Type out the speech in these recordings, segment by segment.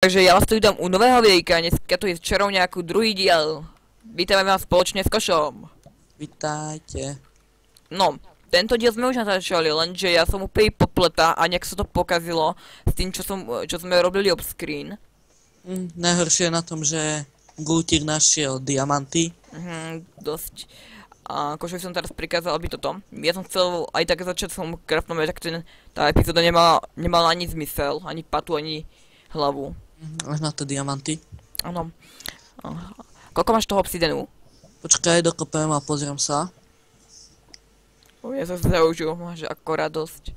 Takže ja vás tu vydám u nového videjka, dneska tu je čarovňáku druhý diel. Vítame vás spoločne s Košom. Vítajte. No, tento diel sme už natáčali, lenže ja som úplne popletá a nejak sa to pokazilo s tým, čo sme robili off-screen. Najhoršie je na tom, že Gultík našiel diamanty. Dosť. A Košovi som teraz prikázal, aby toto. Ja som chcel aj tak začať som craftom, tak tá epizóda nemala ani zmysel, ani patu, ani hlavu. Až na to diamanty. Áno. Koľko máš toho obsidenu? Počkaj, dokopem a pozriem sa. Ja sa zaužil, máš akorát dosť.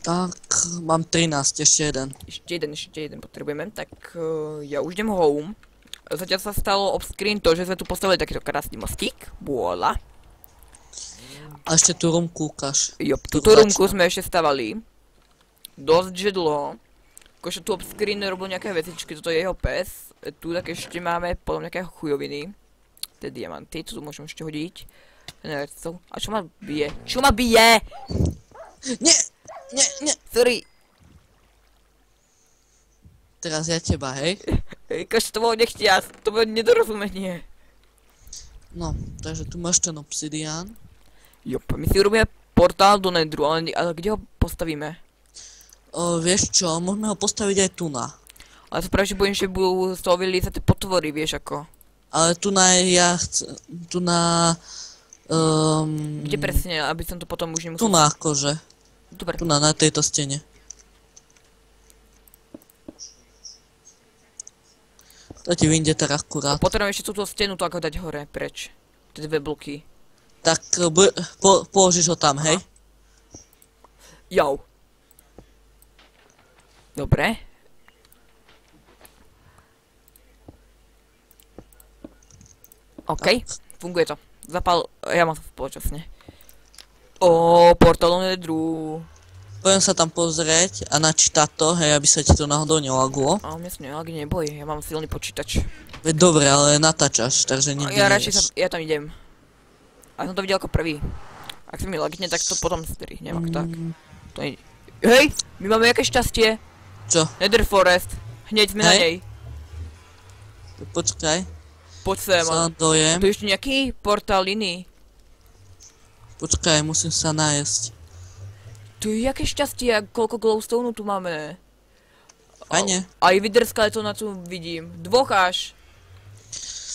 Tak, mám 13, ešte jeden. Ešte jeden potrebujeme, tak ja už idem home. Zatiaľ sa stalo off-screen to, že sme tu postavili takýto krásny mostík. Bôla. A ešte tú rumku ukáž. Jo, túto rumku sme ešte stavali. Dosť že dlho. Kože tu off-screen robil nejaké vecičky, toto je jeho pes. Tu tak ešte máme potom nejaké chujoviny. Tie diamanty, to tu môžem ešte hodiť. A čo ma bije? Čo ma bije? Nie! Sorry. Teraz ja teba, hej? Kož to bolo nechtiac, to bolo nedorozumenie. No, takže tu máš ten obsidián. Jo, my si urobíme portál do Nedru, ale kde ho postavíme? Vieš čo, môžeme ho postaviť aj tu na. Ale sa práve, že bojím, že budú z toho vylízať tie potvory, vieš ako. Ale tu na tu na... Kde presne, aby som to potom už nemusel... Tu na akože. Dobre. Tu na tejto stene. To ti vyjde teda akurát. Potrebujem ešte túto stenu tak dať hore, preč. Tie dve bloky. Tak položíš ho tam, hej? Jau. Dobre. OK, funguje to. Zapal, ja mám to spoločasne. Portál do Nedru. Poďme sa tam pozrieť a načítať to, hej, aby sa ti to náhodou nelagulo. A mne sa nelagí, neboj, ja mám silný počítač. Veď dobre, ale natáčaš, takže nikdy Ja radšej nevieš. ja tam idem. A som to videl ako prvý. Ak sa mi lagne, tak to potom strihnem, ak tak. To je... Hej, my máme jaké šťastie. Čo? Nether Forest. Hneď sme na Hej. nej. Počkaj, Poď sem. sa dojem. Tu je ešte nejaký portál iný. Počkaj, musím sa nájsť. Tu je jaké šťastie, a koľko glowstone tu máme. Fajne. Aj Wither-skeletona tu vidím. Dvoch až.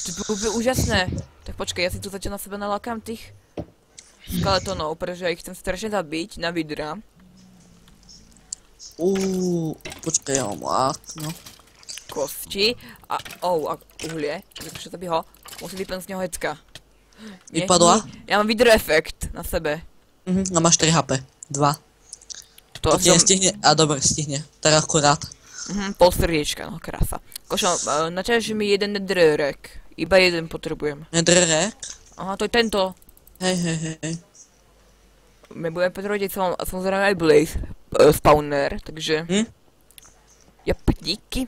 To je úplne úžasné. Tak počkaj, ja si tu zatiaľ na sebe nalákam tých skeletonov, pretože ja ich chcem strašne zabiť na Withera. Počkaj, ja mám lákno. Kosti a uhlie. Takže to by ho musí vyplniť z neho hecka. Vypadla? Ja mám Wither efekt na sebe. A máš 3 HP. 2. To Ti nestihne? A dobre, stihne. Tak akurát. Pol srdiečka, no krása. Košo, naťaž mi jeden netherrack. Iba jeden potrebujem. Netherrack? Aha, to je tento. Hej. My budeme potrebovať samozrejme aj blaze spawner, takže... Jop, díky.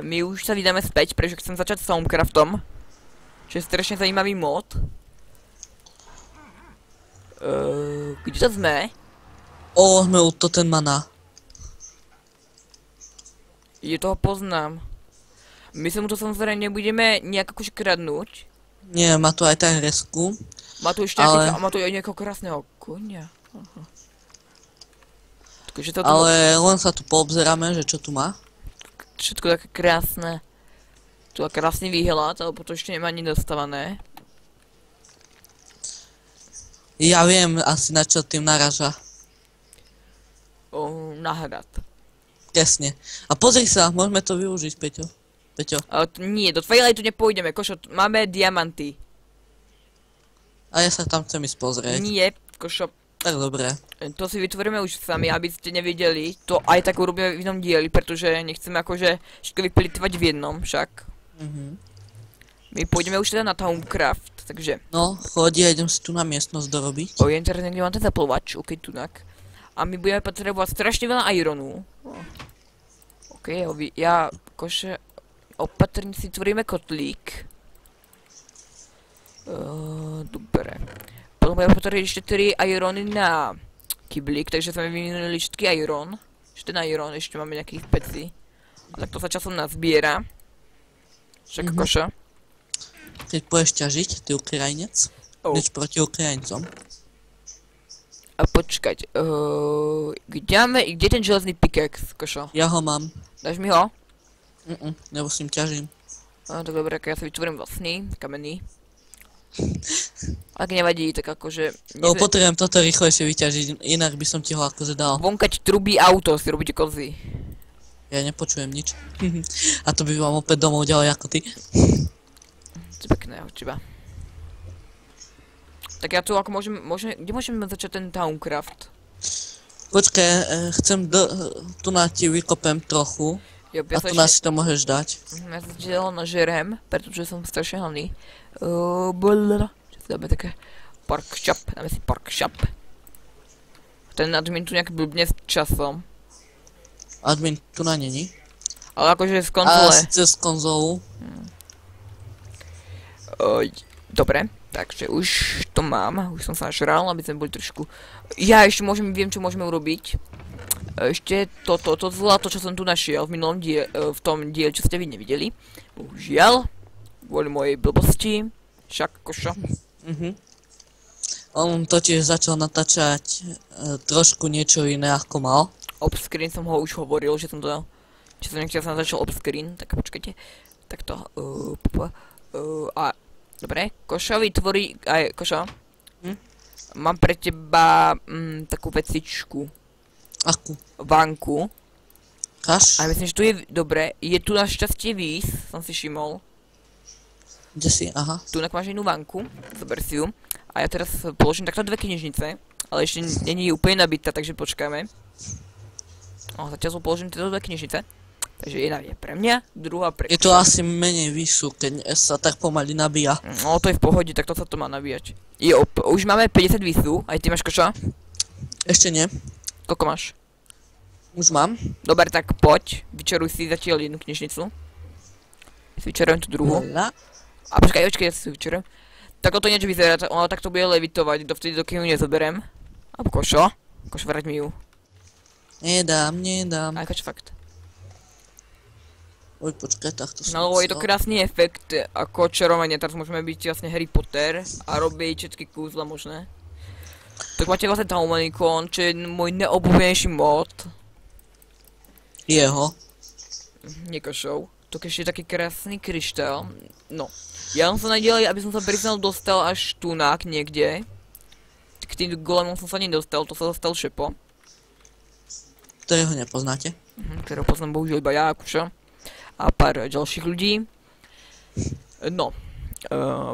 My už sa vydáme späť, pretože chcem začať s Homecraftom. Čo je strašne zajímavý mod. Kde to sme? Sme u to ten mana. Je toho poznám. My sa mu to samozrejme nebudeme nejak akože kradnúť. Nie, má tu aj tá hresku. Má tu ešte má tu aj nejakého krásneho konia. Aha. Takže toto Ale len sa tu poobzeráme, že čo tu má. všetko také krásne. Tu je krásny výhľad, alebo to ešte nemá ani dostávané. Ja viem asi na čo tým naraža. Na hrad. Jasne. A pozri sa, môžeme to využiť, Peťo. Nie, do Twilightu nepôjdeme, Košo, máme diamanty. A ja sa tam chcem ísť pozrieť. Nie, Košo, Tak dobre. to si vytvoríme už sami, aby ste nevideli. To aj tak urobíme v inom dieli, pretože nechceme akože všetko vyplitvať v jednom však. My pôjdeme už teda na Homecraft, takže... No, chodí, idem si tu na miestnosť dorobiť. Poviem teraz niekde mám ten zaplovač, ok, tunak. A my budeme potrebovať strašne veľa ironu. Ok, ja koše opatrne si tvoríme kotlík. Dobre. Potom budeme potrebovať ešte 3 irony na kyblík, takže sme vyvinuli všetky iron. Ešte ten iron, ešte máme nejakých peci. Tak to sa časom nazbiera. Však košo. Keď pôjdeš ťažiť, ty Ukrajinec, Oh. nič proti Ukrajincom. A počkať, kde je ten železný pickaxe, košo? Ja ho mám. Dáš mi ho? Nebo s ním ťažím. Tak dobre, tak ja si vytvorím vlastný, kamenný. Ak nevadí, tak akože... No potrebujem toto rýchlejšie vyťažiť, inak by som ti ho akože dal. Vonkať trubí auto, si robíte kozy. Ja nepočujem nič. A to by vám opäť domov ďalej ako ty. To je pekné od teba. Tak ja tu ako kde môžeme začať ten Towncraft? Počkaj, tu na ti vykopem trochu. Jo, A tu nás si to môžeš dať. Ja sa len nažerem, pretože som strašne hlavný. Čo si dáme také? Park shop, dáme si park shop. Ten admin tu nejak blbne s časom. Admin tu na není. Ale akože z Ale konzole. cez konzolu. Dobre, takže už to mám, už som sa nažral, aby sme boli trošku... Ja ešte viem čo môžeme urobiť. Ešte toto zlato, čo som tu našiel v minulom diele, v tom diele, čo ste vy nevideli. Bohužiaľ, kvôli mojej blbosti, však košo. On totiž začal natáčať trošku niečo iné ako mal. Offscreen som ho už hovoril, že som to dal. Či som nechťel sa začal offscreen, tak počkajte. Takto, a dobre, košo vytvorí, aj košo. Mám pre teba takú vecičku. Akú? Vanku. Kaš? A myslím, že tu je dobre. Je tu našťastie výs, som si všimol. Kde si? Aha. Tu máš jednu vanku, zober si ju. A ja teraz položím takto dve knižnice, ale ešte není úplne nabitá, takže počkáme. Zatiaľ položím tieto dve knižnice. Takže jedna je pre mňa, druhá pre... Je to asi menej výšu, keď sa tak pomaly nabíja. No to je v pohode, takto sa to má nabíjať. Jo, už máme 50 výsu, aj ty máš koša? Ešte nie. Koľko máš? Už mám. Dobre, tak poď, vyčaruj si zatiaľ jednu knižnicu. Vyčarujem tú druhú. A počkaj, ja si vyčarujem. Tak to niečo vyzerá, ono takto bude levitovať, dovtedy dokým ju nezoberiem. Alebo košo? Košo, vrať mi ju. Nedám. Aj koč fakt. Oj, počkaj, takto som No, je to krásny efekt, ako čarovanie, teraz môžeme byť vlastne Harry Potter a robiť všetky kúzla možné. Tak máte vlastne Taumanikon, čo je môj neobľúbenejší mod. Jeho. Nekošov. To keď je taký krásny kryštál. No. Ja som sa naďalej, aby som sa priznal, dostal až tunák niekde. K tým golemom som sa nedostal, to sa dostal Šepo. Ktorého nepoznáte. Ktorého poznám bohužiaľ iba ja, akože. A pár ďalších ľudí. No.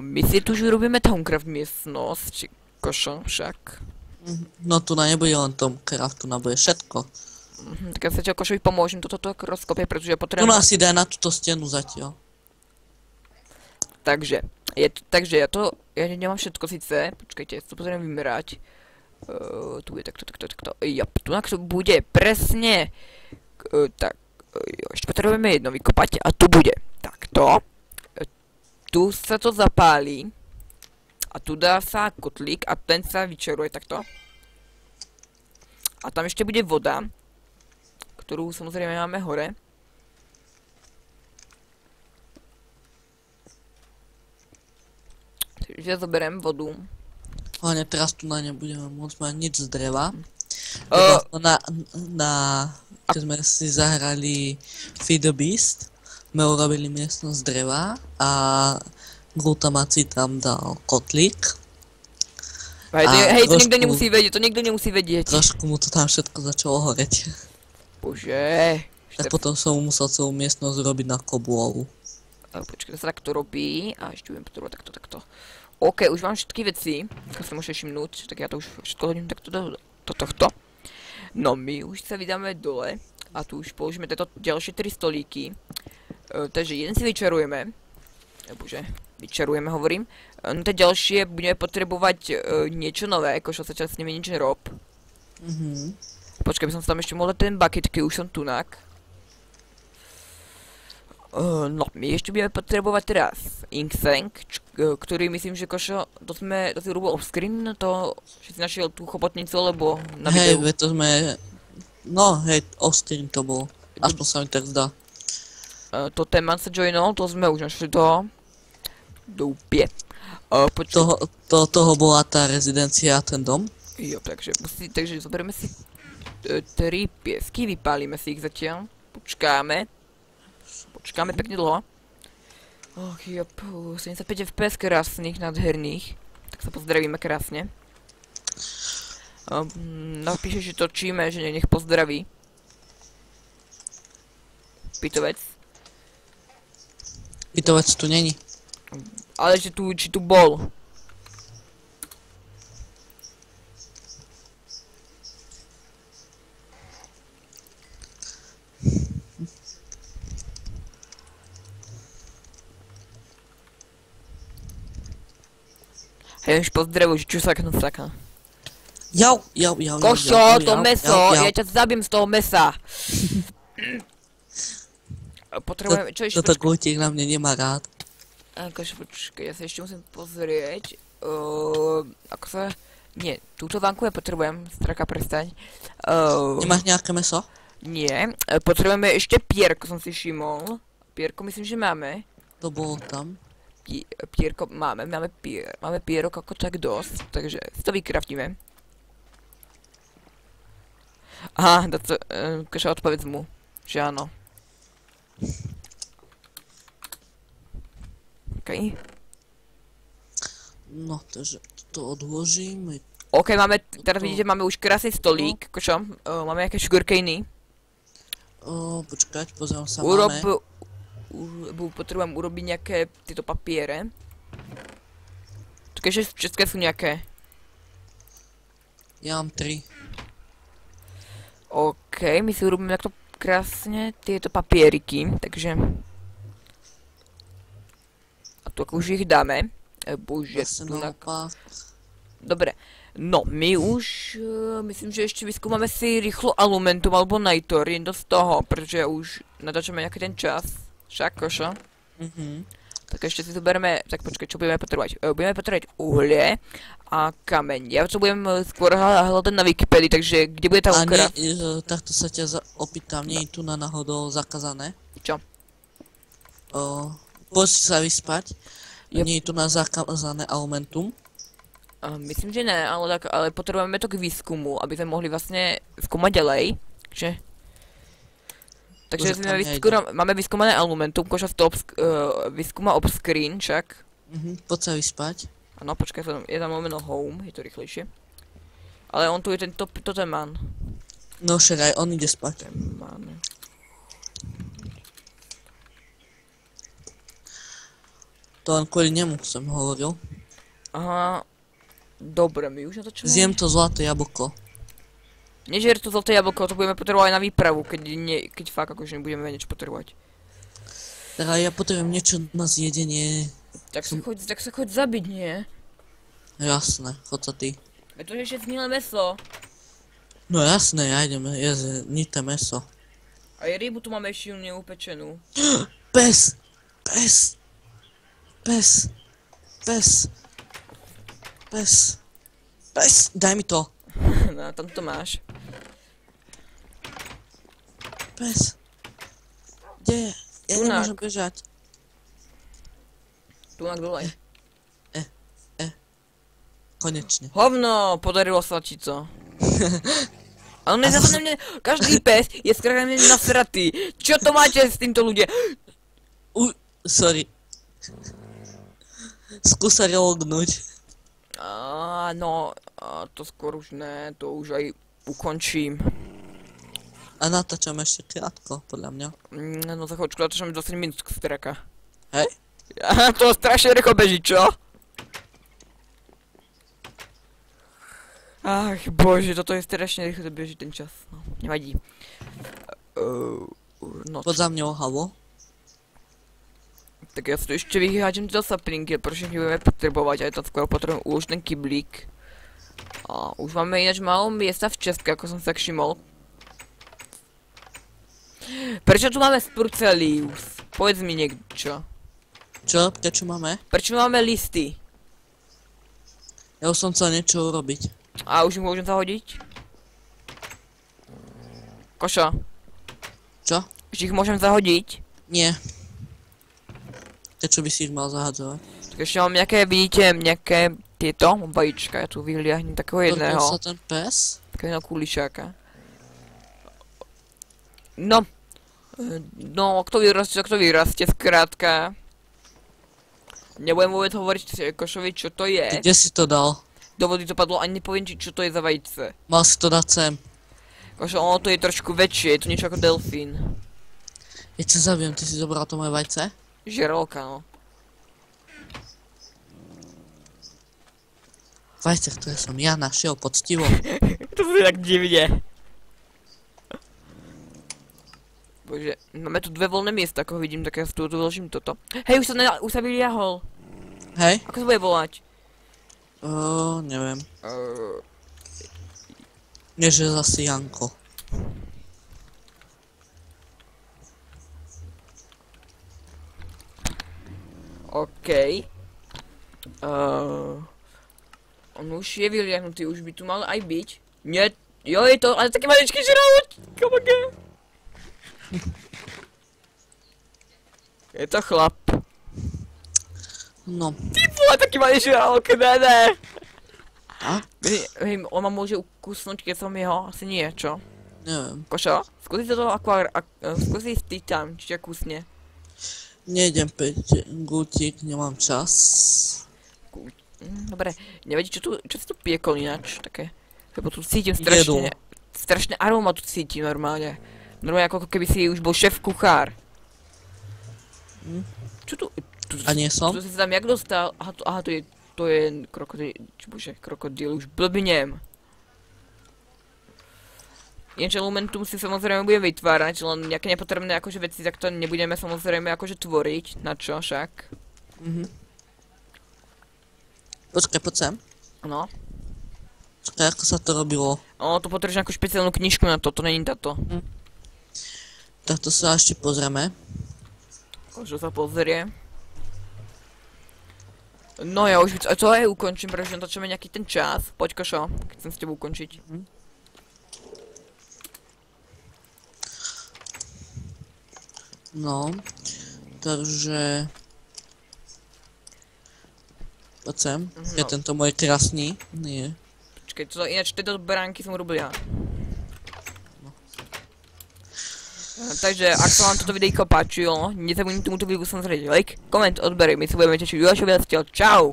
My si tu už robíme Towncraft miestnosť, košo však. No tu na nebude len tom craftu, na bude všetko. Tak ja sa ťa košovi pomôžem toto rozkopie, pretože ja Tu potrebujem... nás si daj na túto stenu zatiaľ. Takže, ja nemám všetko síce, počkajte, ja to potrebujem vymerať. Tu je takto, tu bude presne, ešte potrebujeme jedno vykopať a tu bude takto. Tu sa to zapálí a tu dá sa kotlík a ten sa vyčaruje takto. A tam ešte bude voda, ktorú samozrejme máme hore. Takže ja zoberiem vodu. Hlavne teraz tu na nebudeme môcť mať nič z dreva. Keď sme si zahrali Feed the Beast, sme urobili miestnosť z dreva a Glutamat si tam dal kotlík. Hej, to niekto nemusí vedieť, Trošku mu to tam všetko začalo horeť. Bože. Tak potom som musel celú miestnosť robiť na kobôlu. Počkaj, to sa takto robí a ešte budem potrebovať takto. OK, už mám všetky veci, ako sa môžete všimnúť, tak ja to už všetko hodím takto do tohto. No my už sa vydáme dole a tu už položíme tieto ďalšie 3 stolíky. Takže jeden si vyčarujeme. Bože, vyčarujeme hovorím. Tie ďalšie budeme potrebovať niečo nové, ako sa čas s nimi nič nerob. Počkaj, by som sa tam ešte mohol ten bucket, keď už som tunak. No, my ešte budeme potrebovať teraz Inktank, ktorý myslím, že košo, to si robil offscreen, to, že si našiel tú chobotnicu, lebo na videu. Hej, to sme, no hej, offscreen to bolo, aspoň sa mi tak zdá. Toteman sa joinol, to sme už našli toho. Doupie. Toho bola tá rezidencia a ten dom? Jo, takže zoberieme si 3 piesky, vypálime si ich zatiaľ. Počkáme pekne dlho. Och jop, 75 FPS krásnych, nádherných. Tak sa pozdravíme krásne. Napíše, že točíme, že nech pozdraví. Pitovec. Pitovec tu není. Ale že či tu bol. Hej, už pozdravuj, že čo saknú saka. Jau. Košo, to meso, ja ťa zabím z toho mesa. Potrebujem, čo ešte? Toto Gultík na mne nemá rád. Košo, počkaj, ja sa ešte musím pozrieť. Ako sa... Nie, túto vanku ja potrebujem, straka prestaň. Nemáš nejaké meso? Nie, potrebujeme ešte pierko, som si všimol. Pierko myslím, že máme. To bolo tam. Pierko máme pierok ako tak dosť, takže si to vykraftíme. Aha, Koša, odpovedz mu, že áno. OK. No, takže to odložím. OK, teraz vidíte, máme už krásny stolík, Košo, máme nejaké sugarcany. Počkať, pozriem sa, máme. Potrebujem urobiť nejaké tieto papiere. Takže české sú nejaké. Ja mám 3. OK, my si urobíme takto krásne tieto papieriky, takže... A tu ako už ich dáme. Bože, Dobre, no my už... myslím, že ešte vyskúmame si rýchlo alumentum alebo nitor, jedno z toho, pretože už natáčame nejaký ten čas. Však, Košo? Tak ešte si zoberieme, tak počkaj, čo budeme potrebovať? Budeme potrebovať uhlie a kameň. Ja to budem skôr hľadať na Wikipedii, takže kde bude tá ukra? Takto sa ťa opýtam, nie je tu na náhodou zakázané? Čo? Poď sa vyspať, nie je tu na zakázané alumentum? Myslím, že ne, ale potrebujeme to k výskumu, aby sme mohli vlastne skúmať ďalej, že? Takže máme vyskúmané alumentum, Koša to vyskúma obscreen však. Poď sa vyspať. Áno, počkaj, je tam lomeno home, je to rýchlejšie. Ale on tu je ten toteman. No však aj on ide spať. To len kvôli nemu som hovoril. Aha, dobre, my už natočíme. Zjem to zlaté jablko. Nežer to zlaté jablko, to budeme potrebovať na výpravu, keď fakt akože nebudeme niečo potrebovať. Teda ja potrebujem niečo na zjedenie. Tak sa choď zabiť, nie? Jasné, choď sa ty. Je to ešte zhnilé meso. No jasné, ja idem jesť nité meso. A rybu tu máme ešte neupečenú. Pes! Daj mi to. No, tam to máš. Pes. Kde je? Ja nemôžem bežať. Tunak dole. Konečne. Hovno, podarilo sa ti to. Ale zase na mne, každý pes je skrátka na mne nasratý. Čo to máte s týmto ľudia? Sorry. Skús sa relognúť. No, to skôr už ne, to už aj ukončím. A natáčam ešte krátko, podľa mňa. No za chvíľočku natáčam 20 minút z straka. Hej? To strašne rýchlo beží, čo? Ach bože, toto je strašne rýchlo beží ten čas, no, nevadí. Poď za mňou, halo. Tak ja si tu ešte vyháčem do saplinky, prečo nebudeme potrebovať, aj tam skôr potrebujem uložiť ten kyblík. A už máme ináč málo miesta v Česku, ako som sa všimol. Prečo tu máme spurcelius? Povedz mi niečo. Čo? Prečo máme? Prečo máme listy? Ja už som chcel niečo urobiť. A už ich môžem zahodiť? Košo? Čo? Už ich môžem zahodiť? Nie. Prečo by si ich mal zahadzovať? Tak ještě mám nějaké, vidíte, nějaké tyto vajíčka, já tu vyhliahnem takového Porkol jedného. sa ten pes? Takového kulišáka. No. No, ak to vyrastie, zkrátka. Nebudem vôbec hovoriť Košovi, čo to je. Ty kde si to dal? Do vody to padlo, ani nepoviem ti, čo to je za vajíce. Mal si to dať sem. Košo, ono to je trošku väčšie, je to niečo ako delfín. Ja ťa zabijem, ty si zobral to moje vajce? Žralka, no. Vajce, ktoré som ja našiel poctivo. To je tak divne. Bože, máme tu dve voľné miesta, ako vidím, tak ja tu vyložím toto. Hej, už sa vyliahol. Hej? Ako sa bude volať? Neviem. Nie, že zase Janko. OK. On už je vyliahnutý, už by tu mal aj byť. Nie, jo, je to, ale taký maličký žralok. Je to chlap. No. Ty vole, taký malý žralok, ne. A? Hej, on ma môže ukusnúť, keď som jeho, asi nie, čo? Neviem. Košo, skúsi to skúsi ísť ty tam, či ťa kusne. Nejdem päť gultík, nemám čas. Dobre, nevadí, čo si tu piekol ináč, také. Lebo tu cítim Jedol. strašné aroma tu cítim normálne. Normálne ako keby si už bol šéf kuchár. Čo tu? A nie som? Tu si sa tam jak dostal? Aha, to je krokodíl, bože, krokodíl, už blbnem. Jenže Lumentum si samozrejme bude vytvárať, len nejaké nepotrebné akože veci, tak to nebudeme samozrejme akože tvoriť, na čo však. Počkaj, poď sem. No. Počkaj, ako sa to robilo. Tu potrebuješ nejakú špeciálnu knižku na to není táto. Tak to sa ešte pozrieme. Kožo sa pozrie. No ja už to aj ukončím, pretože natáčame nejaký ten čas. Poď Košo, keď chcem s tebou ukončiť. No, takže... Poď sem. Je tento môj krásny? Nie. Počkej, ináč tieto bránky som robil ja. Takže ak sa vám toto videjko páčilo, nezabudnite tomuto videu samozrejme like, koment, odber, my sa budeme tešiť v ďalšom videu. Čau!